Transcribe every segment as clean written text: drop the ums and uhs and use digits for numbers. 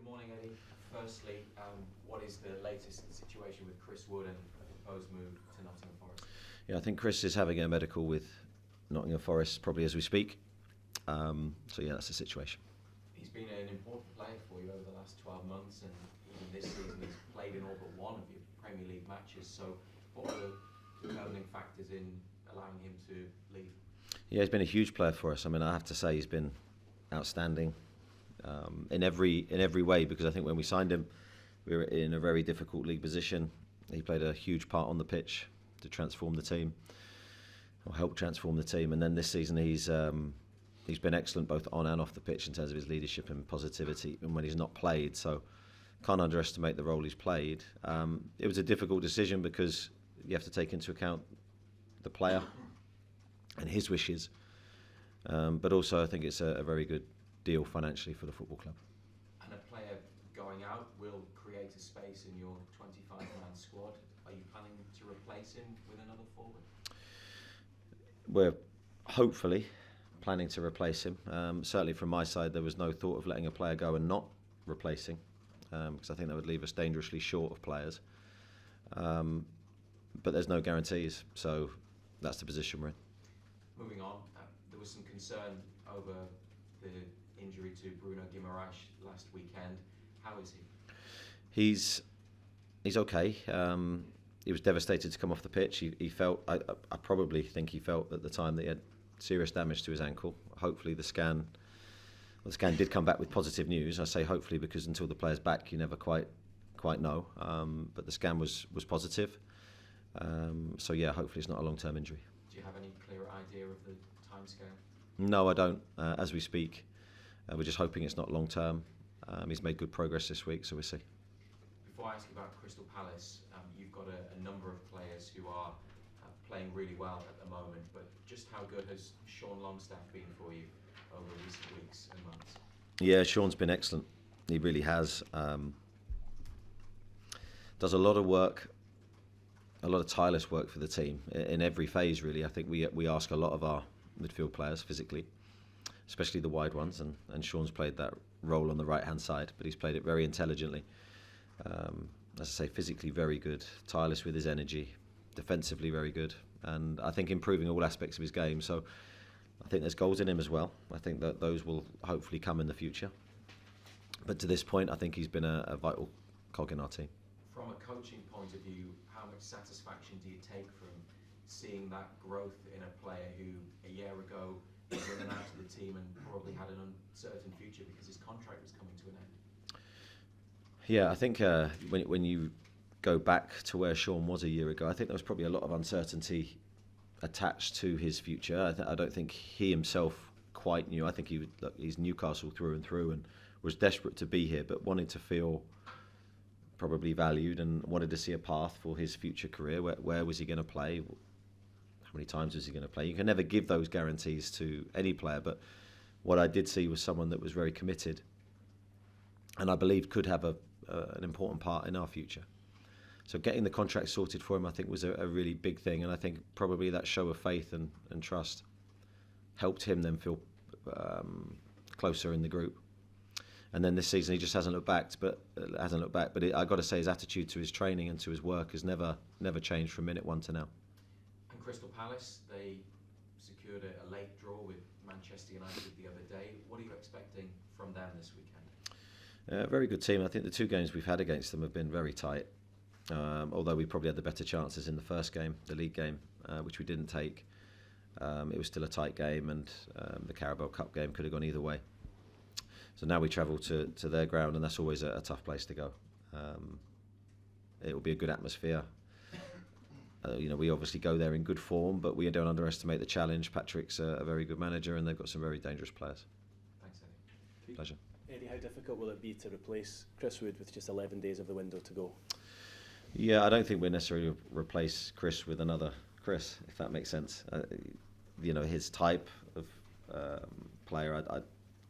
morning, Eddie. Firstly, what is the latest situation with Chris Wood and a proposed move to Nottingham Forest? Yeah, I think Chris is having a medical with Nottingham Forest probably as we speak. So yeah, that's the situation. He's been an important player for you over the last 12 months, and even this season he's played in all but one of your Premier League matches. So what are the determining factors in allowing him to leave? Yeah, he's been a huge player for us. I mean, I have to say he's been outstanding in every way, because I think when we signed him, we were in a very difficult league position. He played a huge part on the pitch to transform the team, or help transform the team. And then this season he's been excellent both on and off the pitch in terms of his leadership and positivity, and when he's not played. So can't underestimate the role he's played. It was a difficult decision because you have to take into account the player and his wishes, but also I think it's a very good deal financially for the football club. And a player going out will create a space in your 25-man squad. Are you planning to replace him with another forward? We're hopefully planning to replace him. Certainly from my side, there was no thought of letting a player go and not replacing, because I think that would leave us dangerously short of players. But there's no guarantees, so that's the position we're in. Moving on, there was some concern over the injury to Bruno Guimarães last weekend. How is he? He's okay. He was devastated to come off the pitch. He felt, I probably think he felt at the time that he had serious damage to his ankle. Hopefully the scan did come back with positive news. I say hopefully because until the player's back, you never quite know. But the scan was positive. So yeah, hopefully it's not a long-term injury. Do you have any clearer idea of the timescale? No, I don't. As we speak, we're just hoping it's not long-term. He's made good progress this week, so we'll see. Before I ask you about Crystal Palace, you've got a number of players who are playing really well at the moment, but just how good has Sean Longstaff been for you over recent weeks and months? Yeah, Sean's been excellent. He really has. Does a lot of work, a lot of tireless work for the team in every phase, really. I think we ask a lot of our midfield players physically, especially the wide ones, and Sean's played that role on the right-hand side, but he's played it very intelligently. As I say, physically very good, tireless with his energy, defensively very good, and I think improving all aspects of his game. So I think there's goals in him as well. I think that those will hopefully come in the future. But to this point, I think he's been a vital cog in our team. From a coaching point of view, how much satisfaction do you take from seeing that growth in a player who a year ago was in and out of the team and probably had an uncertain future because his contract was coming to an end? Yeah, I think when you go back to where Sean was a year ago, I think there was probably a lot of uncertainty attached to his future. I don't think he himself quite knew. I think he's Newcastle through and through and was desperate to be here, but wanted to feel probably valued and wanted to see a path for his future career. Where was he going to play? How many times was he going to play? You can never give those guarantees to any player, but what I did see was someone that was very committed and I believe could have an important part in our future. So getting the contract sorted for him, I think, was a really big thing, and I think probably that show of faith and trust helped him then feel closer in the group. And then this season he just hasn't looked back. But I got to say his attitude to his training and to his work has never changed from minute one to now. And Crystal Palace, they secured a late draw with Manchester United the other day. What are you expecting from them this weekend? Very good team. I think the two games we've had against them have been very tight. Although we probably had the better chances in the first game, the league game, which we didn't take. It was still a tight game, and the Carabao Cup game could have gone either way. So now we travel to their ground, and that's always a tough place to go. It will be a good atmosphere. We obviously go there in good form, but we don't underestimate the challenge. Patrick's a very good manager, and they've got some very dangerous players. Thanks, Eddie. Pleasure. Eddie, how difficult will it be to replace Chris Wood with just 11 days of the window to go? Yeah, I don't think we'll necessarily replace Chris with another Chris, if that makes sense. His type of player, I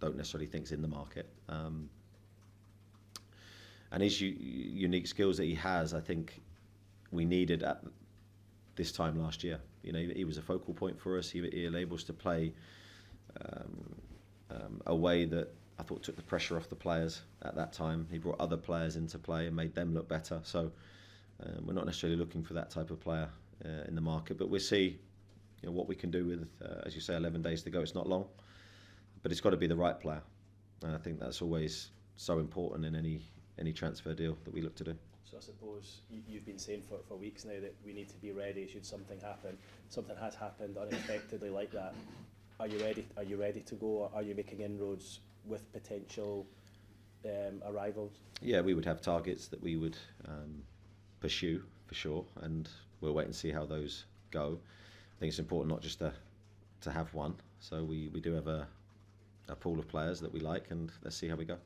don't necessarily think is in the market. And his unique skills that he has, I think we needed at this time last year. He was a focal point for us. He enabled us to play a way that I thought took the pressure off the players at that time. He brought other players into play and made them look better. So we're not necessarily looking for that type of player in the market, but we'll see what we can do with, as you say, 11 days to go. It's not long, but it's got to be the right player. And I think that's always so important in any transfer deal that we look to do. So I suppose you've been saying for weeks now that we need to be ready should something happen. Something has happened unexpectedly like that. Are you ready? Are you ready to go? Are you making inroads with potential arrivals? Yeah, we would have targets that we would pursue for sure, and we'll wait and see how those go. I think it's important not just to have one. So we do have a pool of players that we like, and let's see how we go.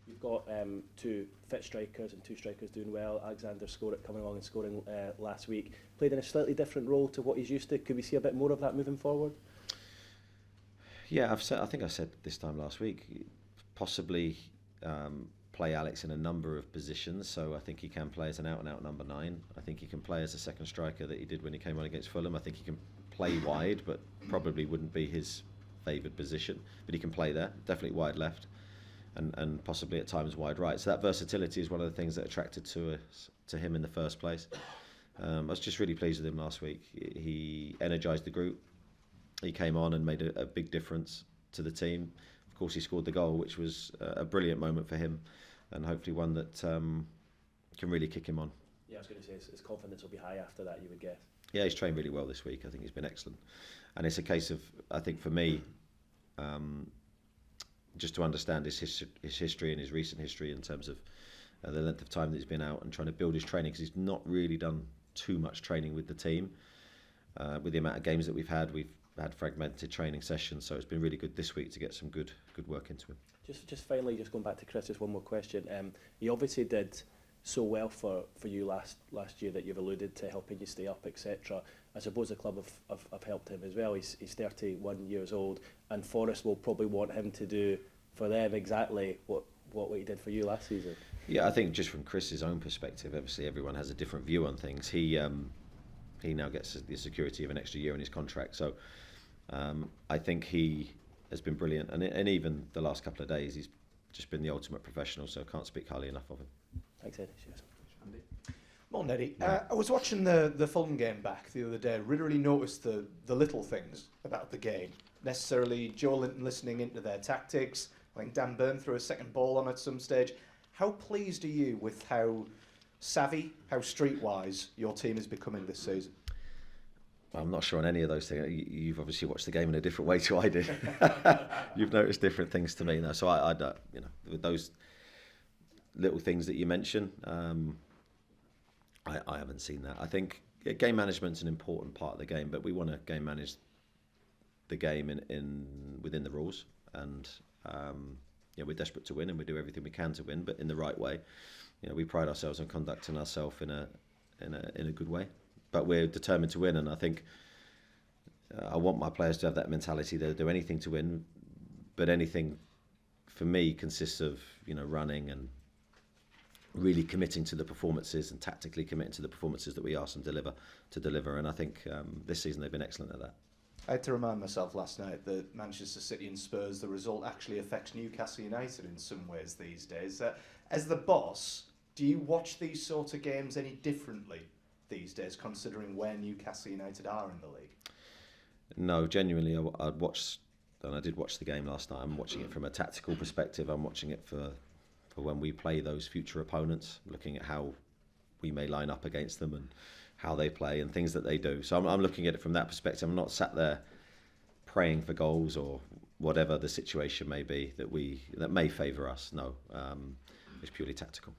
You've got 2 fit strikers and 2 strikers doing well. Alexander coming along and scoring last week. Played in a slightly different role to what he's used to. Could we see a bit more of that moving forward? Yeah, I think I said this time last week, possibly play Alex in a number of positions. So I think he can play as an out-and-out number 9. I think he can play as a second striker that he did when he came on against Fulham. I think he can play wide, but probably wouldn't be his favoured position. But he can play there, definitely wide left, and possibly at times wide right. So that versatility is one of the things that attracted to him in the first place. I was just really pleased with him last week. He energised the group. He came on and made a big difference to the team. Of course, he scored the goal, which was a brilliant moment for him, and hopefully one that can really kick him on. Yeah, I was going to say his confidence will be high after that, you would guess. Yeah, he's trained really well this week. I think he's been excellent, and it's a case of, I think for me, just to understand his history and his recent history in terms of the length of time that he's been out and trying to build his training, because he's not really done too much training with the team. With the amount of games that we've had fragmented training sessions, so it's been really good this week to get some good work into him. Just finally, just going back to Chris, just one more question. He obviously did so well for you last year that you've alluded to helping you stay up, etc. I suppose the club have helped him as well. He's 31 years old, and Forest will probably want him to do for them exactly what he did for you last season. Yeah, I think just from Chris's own perspective, obviously everyone has a different view on things. He now gets the security of an extra year in his contract, so I think he has been brilliant, and even the last couple of days he's just been the ultimate professional, so I can't speak highly enough of him. Thanks, Eddie. Cheers. Morning, Eddie. I was watching the Fulham game back the other day. Really noticed the little things about the game. Necessarily Joe Linton listening into their tactics. I think Dan Burn threw a second ball on at some stage. How pleased are you with how savvy, how streetwise your team is becoming this season? I'm not sure on any of those things. You've obviously watched the game in a different way to I did. You've noticed different things to me now. So I don't, with those little things that you mention, I haven't seen that. I think game management's an important part of the game, but we want to game manage the game within the rules, and we're desperate to win, and we do everything we can to win, but in the right way. We pride ourselves on conducting ourselves in a good way. But we're determined to win, and I think I want my players to have that mentality. They'll do anything to win, but anything for me consists of running and really committing to the performances and tactically committing to the performances that we ask them to deliver. And I think this season they've been excellent at that. I had to remind myself last night that Manchester City and Spurs, the result actually affects Newcastle United in some ways these days. As the boss, do you watch these sort of games any differently these days, considering where Newcastle United are in the league? No, genuinely, I'd watch, and I did watch the game last night. I'm watching it from a tactical perspective. I'm watching it for when we play those future opponents, looking at how we may line up against them and how they play and things that they do. So I'm looking at it from that perspective. I'm not sat there praying for goals or whatever the situation may be that may favour us. No, it's purely tactical.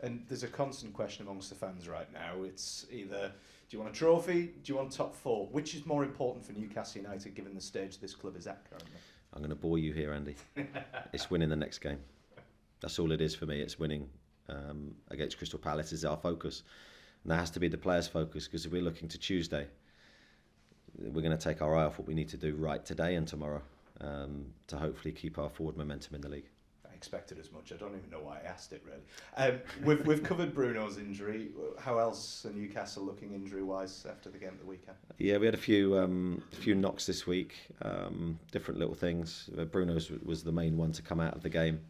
And there's a constant question amongst the fans right now. It's either, do you want a trophy, do you want top 4? Which is more important for Newcastle United given the stage this club is at currently? I'm going to bore you here, Andy. It's winning the next game. That's all it is for me. It's winning against Crystal Palace is our focus. And that has to be the players' focus, because if we're looking to Tuesday, we're going to take our eye off what we need to do right today and tomorrow to hopefully keep our forward momentum in the league. Thank expected as much. I don't even know why I asked it, really. We've covered Bruno's injury. How else are Newcastle looking injury-wise after the game at the weekend? Yeah, we had a few knocks this week, different little things. Bruno's was the main one to come out of the game.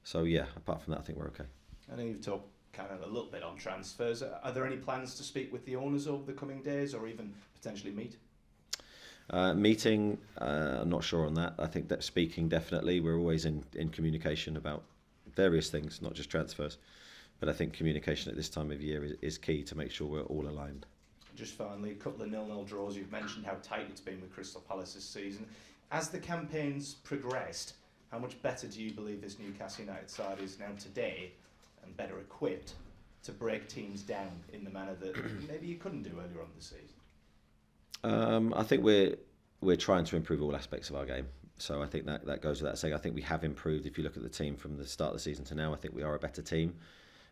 So yeah, apart from that, I think we're okay. I know you've talked kind of a little bit on transfers. Are there any plans to speak with the owners over the coming days, or even potentially meet? Meeting, I'm not sure on that. I think that speaking, definitely. We're always in communication about various things, not just transfers. But I think communication at this time of year is key to make sure we're all aligned. Just finally, a couple of 0-0 draws. You've mentioned how tight it's been with Crystal Palace this season. As the campaign's progressed, how much better do you believe this Newcastle United side is now today, and better equipped to break teams down in the manner that maybe you couldn't do earlier on this season? I think we're trying to improve all aspects of our game. So I think that goes without saying. I think we have improved. If you look at the team from the start of the season to now, I think we are a better team.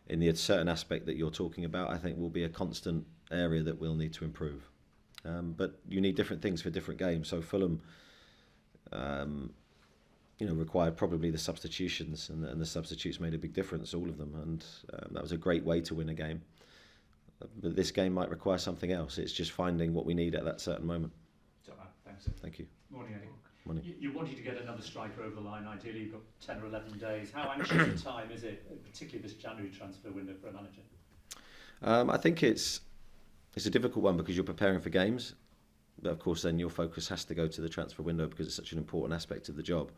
In the certain aspect that you're talking about, I think will be a constant area that we'll need to improve. But you need different things for different games. So Fulham, required probably the substitutions, and the substitutes made a big difference, all of them. And that was a great way to win a game. But this game might require something else. It's just finding what we need at that certain moment. Thanks. Thank you. Morning, Eddie. Morning. You wanted to get another striker over the line. Ideally, you've got 10 or 11 days. How anxious a time is it, particularly this January transfer window for a manager? I think it's a difficult one because you're preparing for games. But of course, then your focus has to go to the transfer window because it's such an important aspect of the job.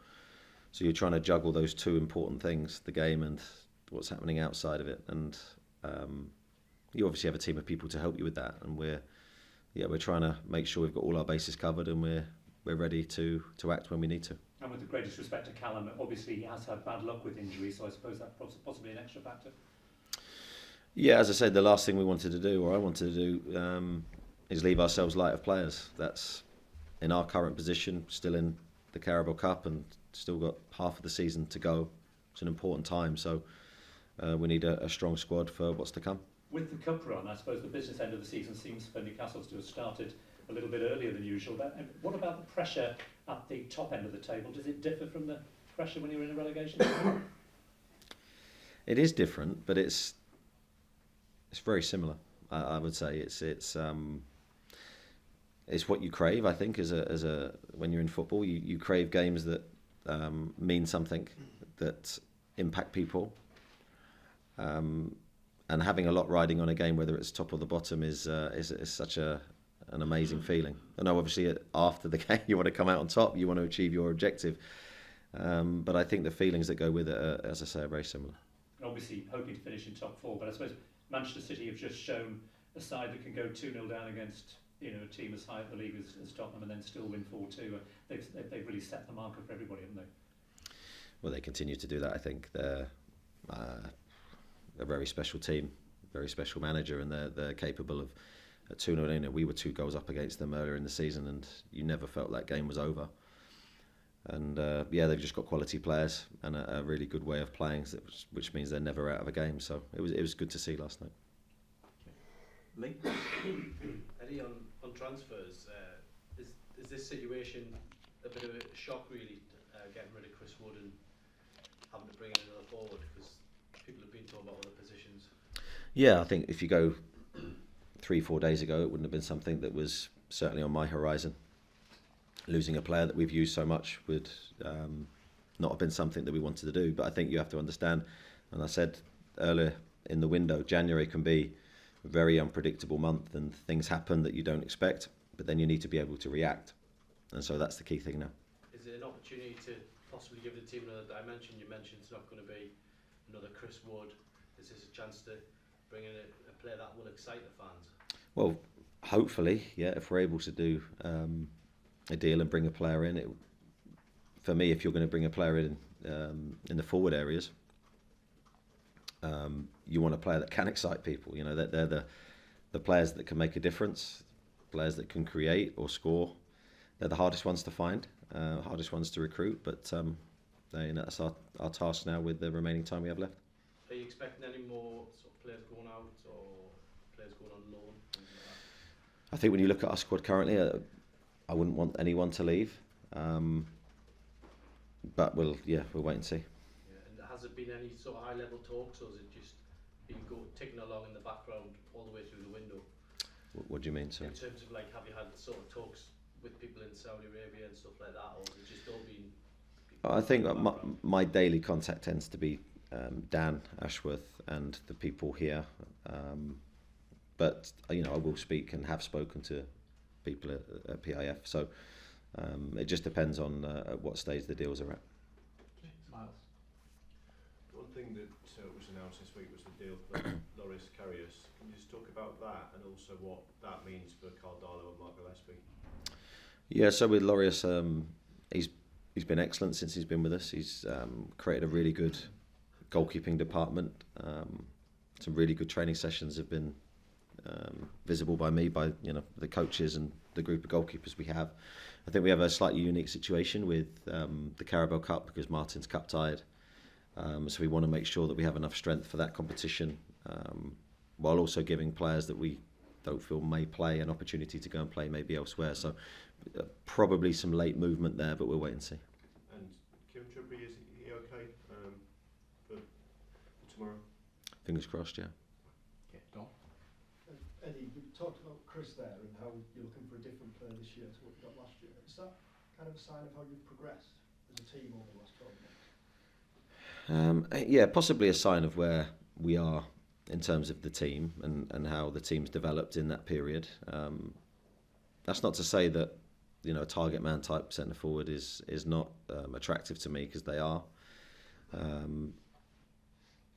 So you're trying to juggle those two important things, the game and what's happening outside of it. And you obviously have a team of people to help you with that. And we're trying to make sure we've got all our bases covered and we're ready to act when we need to. And with the greatest respect to Callum, obviously he has had bad luck with injuries, so I suppose that's possibly an extra factor. Yeah, as I said, the last thing we wanted to do, or I wanted to do, is leave ourselves light of players. That's in our current position, still in the Carabao Cup and still got half of the season to go. It's an important time, so we need a strong squad for what's to come. With the cup run, I suppose the business end of the season seems for Newcastle to have started a little bit earlier than usual. What about the pressure at the top end of the table? Does it differ from the pressure when you're in a relegation? It is different, but it's very similar. I would say it's what you crave. I think as a when you're in football, you crave games that mean something, that impact people. And having a lot riding on a game, whether it's top or the bottom, is such an amazing feeling. I know obviously after the game you want to come out on top, you want to achieve your objective. But I think the feelings that go with it, as I say, are very similar. Obviously hoping to finish in top four, but I suppose Manchester City have just shown a side that can go 2-0 down against a team as high up the league as Tottenham and then still win 4-2. They've really set the marker for everybody, haven't they? Well, they continue to do that. I think they're a very special team, very special manager, and they're capable of 2-0. We were 2 goals up against them earlier in the season, and you never felt that game was over. And they've just got quality players and a really good way of playing, which means they're never out of a game. So it was good to see last night. Lee? Eddie, on transfers, is this situation a bit of a shock really, getting rid of Chris Wood and having to bring in another forward, because people have been talking about other positions? Yeah, I think if you go 3-4 days ago, it wouldn't have been something that was certainly on my horizon. Losing a player that we've used so much would not have been something that we wanted to do. But I think you have to understand, and I said earlier in the window, January can be a very unpredictable month and things happen that you don't expect, but then you need to be able to react. And so that's the key thing now. Is it an opportunity to possibly give the team another dimension? You mentioned it's not going to be another Chris Wood. Is this a chance to bring in a player that will excite the fans? Well, hopefully, yeah, if we're able to do a deal and bring a player in. For me, if you're going to bring a player in the forward areas, you want a player that can excite people. That they're the players that can make a difference, players that can create or score. They're the hardest ones to find, hardest ones to recruit. But that's our task now with the remaining time we have left. Are you expecting any more sort of players going out or players going on loan? Things like that? I think when you look at our squad currently, I wouldn't want anyone to leave. but we'll wait and see. Yeah, and has there been any sort of high-level talks, or has it just been ticking along in the background all the way through the window? What do you mean, sorry? In terms of like, have you had sort of talks with people in Saudi Arabia and stuff like that, or has it just all been? I think my daily contact tends to be Dan Ashworth and the people here, but I will speak and have spoken to people at PIF. So it just depends on at what stage the deals are at. Miles. One thing that was announced this week was the deal for Loris Karius. Can you just talk about that and also what that means for Carl Darlow and Mark Gillespie? Yeah, so with Loris, he's been excellent since he's been with us. He's created a really good goalkeeping department. Some really good training sessions have been visible by me, by the coaches and the group of goalkeepers we have. I think we have a slightly unique situation with the Carabao Cup because Martin's cup tied. So we want to make sure that we have enough strength for that competition, while also giving players that we don't feel may play an opportunity to go and play maybe elsewhere. So probably some late movement there, but we'll wait and see. And Kieran Trippier, is he okay for tomorrow? Fingers crossed, yeah. Okay, Don. Eddie, you talked about Chris there and how you're looking for a different player this year to what you got last year. Is that kind of a sign of how you've progressed as a team over the last 12 months? Yeah, possibly a sign of where we are in terms of the team and how the team's developed in that period. That's not to say that a target man type centre forward is not attractive to me, because they are.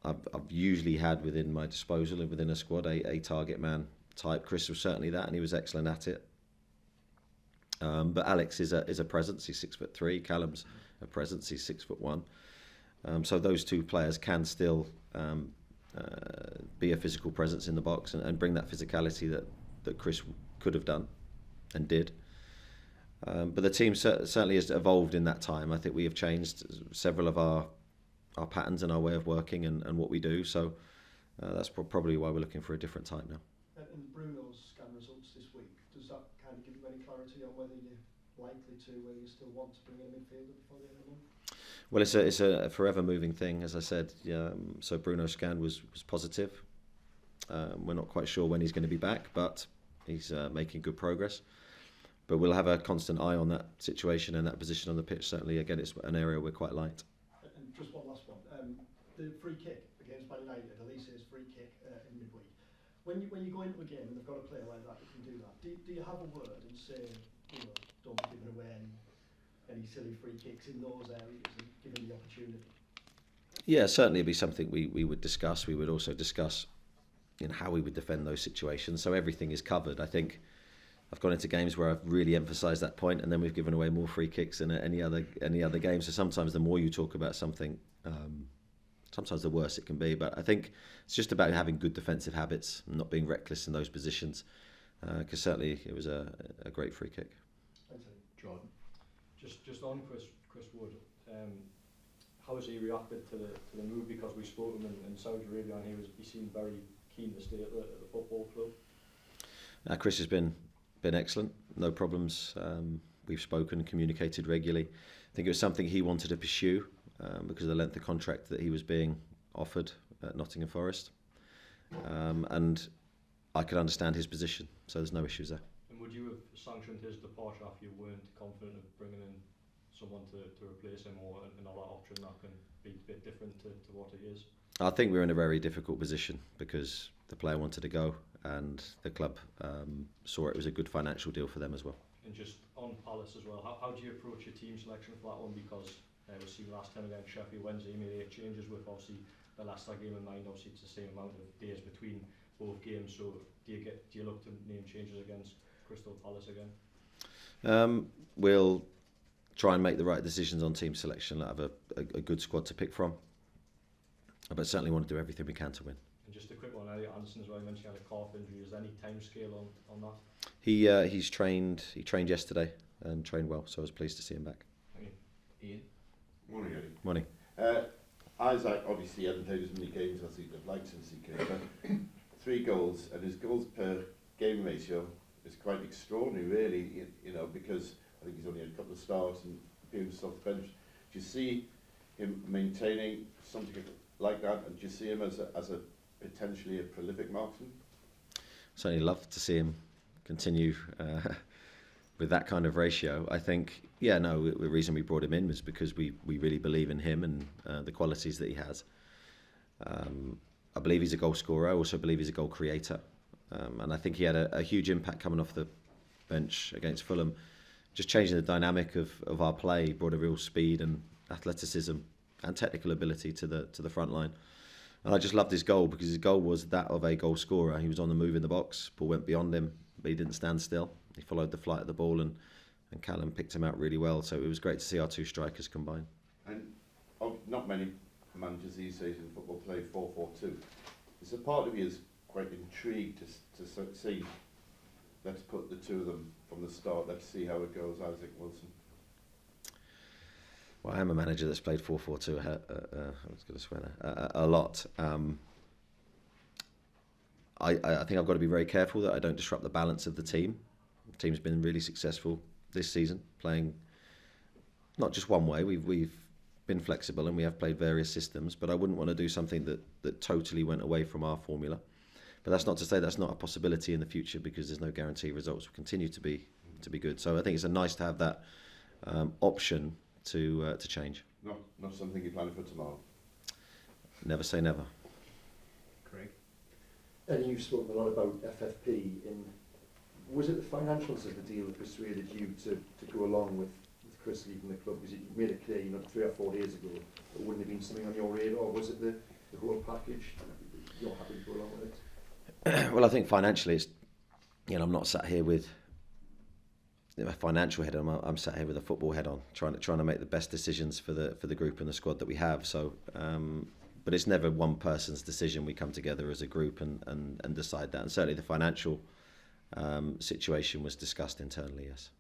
I've usually had within my disposal and within a squad a target man type. Chris was certainly that, and he was excellent at it. But Alex is a presence. He's 6'3". Callum's a presence. He's 6'1". So those two players can still be a physical presence in the box and bring that physicality that Chris could have done and did. But the team certainly has evolved in that time. I think we have changed several of our patterns and our way of working and what we do. So that's probably why we're looking for a different type now. And Bruno's scan results this week, does that kind of give you any clarity on whether you're likely to, whether you still want to bring in a midfielder before the end of the month? Well, it's a forever moving thing, as I said. So Bruno's scan was positive. We're not quite sure when he's going to be back, but he's making good progress. But we'll have a constant eye on that situation and that position on the pitch. Certainly, again, it's an area we're quite light. And just one last one. The free kick against Man United, Elise's free kick in midweek. When you go into a game and they've got a player like that can do that, do you have a word and say, don't be giving away any silly free kicks in those areas and give him the opportunity? Yeah, certainly it'd be something we would discuss. We would also discuss how we would defend those situations. So everything is covered. I think I've gone into games where I've really emphasised that point, and then we've given away more free kicks than any other game. So sometimes the more you talk about something, sometimes the worse it can be. But I think it's just about having good defensive habits and not being reckless in those positions. Because certainly it was a great free kick. Thanks, Jordan. Just on Chris Wood, how has he reacted to the move? Because we spoke to him in Saudi Arabia and he seemed very keen to stay at the football club. Chris has been excellent, no problems. We've spoken, communicated regularly. I think it was something he wanted to pursue because of the length of contract that he was being offered at Nottingham Forest, and I could understand his position, so there's no issues there. And would you have sanctioned his departure if you weren't confident of bringing in someone to replace him, or another option that can be a bit different to what he is? I think we're in a very difficult position because the player wanted to go and the club saw it was a good financial deal for them as well. And just on Palace as well, how do you approach your team selection for that one? Because we've seen last time against Sheffield Wednesday, you made 8 changes with obviously the Leicester game in mind. Obviously it's the same amount of days between both games, so do you look to name changes against Crystal Palace again? We'll try and make the right decisions on team selection. Have a good squad to pick from, but certainly want to do everything we can to win. And just a quick one, Elliot Anderson as well, you mentioned he had a calf injury. Is there any time scale on that? He's trained. He trained yesterday and trained well, so I was pleased to see him back. Thank you. Ian? Morning, Eddie. Morning. Isaac obviously hasn't played as many games as he'd have liked since he came, but 3 goals, and his goals per game ratio is quite extraordinary, really, because I think he's only had a couple of starts and appearances off the bench. Do you see him maintaining something like that, and do you see him as a potentially a prolific marksman? Certainly love to see him continue with that kind of ratio. I think, the reason we brought him in was because we really believe in him and the qualities that he has. I believe he's a goal scorer. I also believe he's a goal creator. And I think he had a huge impact coming off the bench against Fulham, just changing the dynamic of our play, brought a real speed and athleticism and technical ability to the front line. And I just loved his goal because his goal was that of a goal scorer. He was on the move in the box, ball went beyond him, but he didn't stand still. He followed the flight of the ball and Callum picked him out really well. So it was great to see our two strikers combine. And not many managers these days in football play 4-4-2. Is a part of you is quite intrigued to see, let's put the two of them from the start, let's see how it goes, Isaac Wilson? Well, I am a manager that's played 4-4-2 I was going to swear there, a lot. I think I've got to be very careful that I don't disrupt the balance of the team. The team's been really successful this season, playing not just one way. We've been flexible and we have played various systems, but I wouldn't want to do something that totally went away from our formula. But that's not to say that's not a possibility in the future, because there's no guarantee results will continue to be good. So I think it's nice to have that option to change. Not something you're planning for tomorrow? Never say never. Craig? And you've spoken a lot about FFP. Was it the financials of the deal that persuaded you to go along with Chris leaving the club? Because you made it clear, 3 or 4 days ago, it wouldn't have been something on your radar, or was it the whole package? You're happy to go along with it? Well, I think financially, it's, I'm not sat here with a financial head on. I'm sat here with a football head on, trying to make the best decisions for the group and the squad that we have. So, but it's never one person's decision. We come together as a group and decide that. And certainly the financial situation was discussed internally. Yes.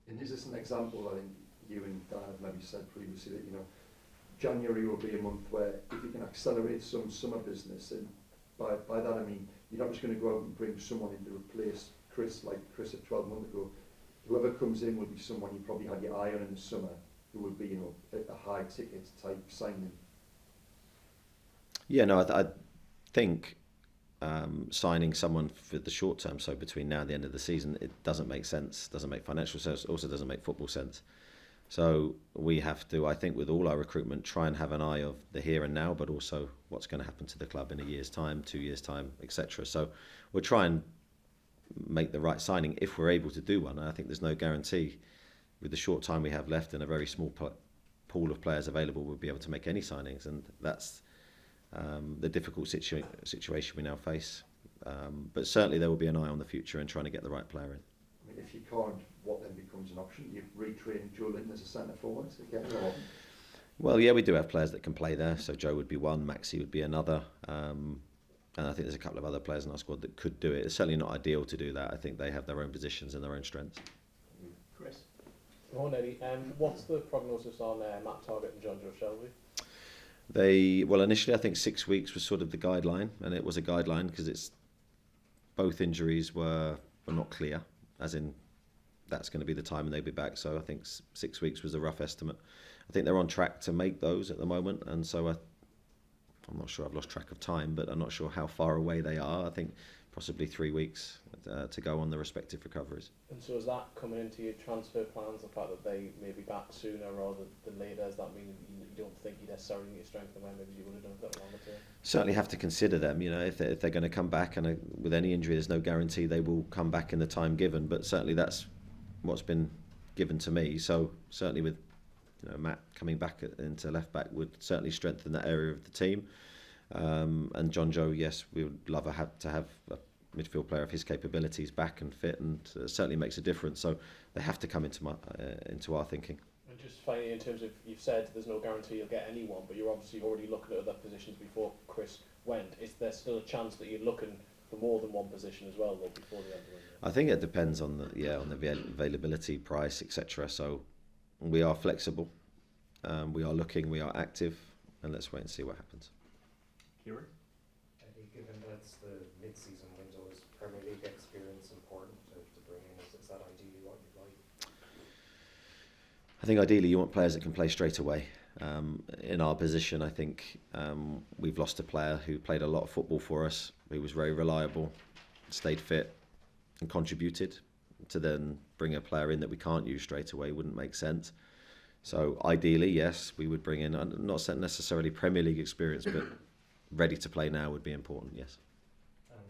And is this an example? I think you and Dan have maybe said previously that January will be a month where if you can accelerate some summer business, and by that I mean you're not just going to go out and bring someone in to replace Chris like Chris at 12 months ago. Whoever comes in will be someone you probably had your eye on in the summer, who will be a high ticket type signing. Yeah, no, I think signing someone for the short term, so between now and the end of the season, it doesn't make sense, doesn't make financial sense, also doesn't make football sense. So we have to, I think, with all our recruitment, try and have an eye of the here and now, but also what's going to happen to the club in a year's time, 2 years' time, etc. So we'll try and make the right signing if we're able to do one. And I think there's no guarantee with the short time we have left and a very small pool of players available, we'll be able to make any signings, and that's the difficult situation we now face. But certainly there will be an eye on the future and trying to get the right player in. I mean, if you can't, what then becomes an option? Do you retrain Joe Linton as a centre forward again? Or? Well, yeah, we do have players that can play there. So Joe would be one, Maxi would be another. And I think there's a couple of other players in our squad that could do it. It's certainly not ideal to do that. I think they have their own positions and their own strengths. Chris? Morning, Eddie. What's the prognosis on Matt Targett and John Joe Shelby? Well, initially I think 6 weeks was sort of the guideline, and it was a guideline because it's both injuries were not clear, as in that's going to be the time and they'll be back. So I think 6 weeks was a rough estimate. I think they're on track to make those at the moment, and so I'm not sure, I've lost track of time, but I'm not sure how far away they are. I think possibly 3 weeks to go on the respective recoveries. And so is that coming into your transfer plans, the fact that they may be back sooner rather than later? Does that mean you don't think you necessarily need to strengthen them maybe you would have done that longer term? Certainly have to consider them, if they're going to come back, and with any injury there's no guarantee they will come back in the time given, but certainly that's what's been given to me. So certainly with Matt coming back into left back would certainly strengthen that area of the team. And John Joe, yes, we would love to have a midfield player of his capabilities back and fit, and certainly makes a difference. So they have to come into our thinking. And just finally, in terms of, you've said there's no guarantee you'll get anyone, but you're obviously already looking at other positions before Chris went. Is there still a chance that you're looking for more than one position as well, though, before the end of the year? I think it depends on the availability, price, etc. So we are flexible, we are looking, we are active, and let's wait and see what happens. Kieran? Eddie, given that's the mid-season window, is Premier League experience important to bring in? Is that ideally what you'd like? I think ideally you want players that can play straight away. In our position, I think we've lost a player who played a lot of football for us, who was very reliable, stayed fit and contributed. To then bring a player in that we can't use straight away wouldn't make sense. So ideally, yes, we would bring in, not necessarily Premier League experience, but ready to play now would be important, yes. And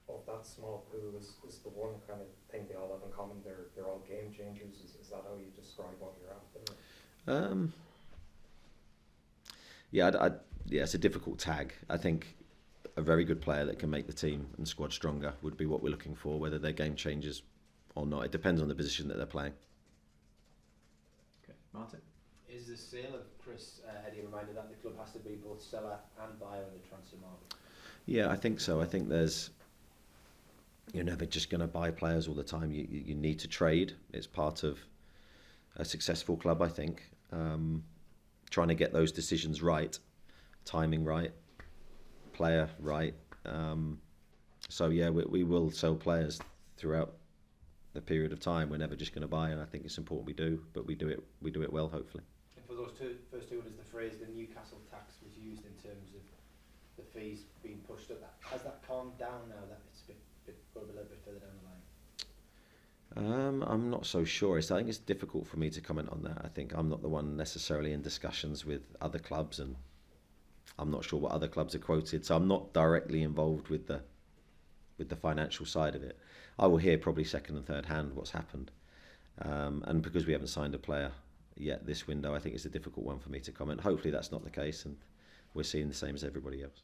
of that small pool, is the one kind of thing they all have in common, they're all game changers? Is that how you describe what you're after? Yeah, it's a difficult tag. I think a very good player that can make the team and squad stronger would be what we're looking for, whether they're game changers or not. It depends on the position that they're playing. Okay, Martin? Is the sale of Chris Eddie a reminder that the club has to be both seller and buyer in the transfer market? Yeah, I think so. I think you're never just going to buy players all the time. You need to trade. It's part of a successful club, I think. Trying to get those decisions right, timing right, player right. So yeah, we will sell players throughout the period of time. We're never just going to buy, and I think it's important we do, but we do it well, hopefully. And for those first two, as the phrase the Newcastle tax was used in terms of the fees being pushed up, has that calmed down now that it's a little bit further down the line? I'm not so sure. I think it's difficult for me to comment on that. I think I'm not the one necessarily in discussions with other clubs, and I'm not sure what other clubs are quoted, so I'm not directly involved with the financial side of it. I will hear probably second and third hand what's happened, and because we haven't signed a player yet this window, I think it's a difficult one for me to comment. Hopefully that's not the case, and we're seeing the same as everybody else.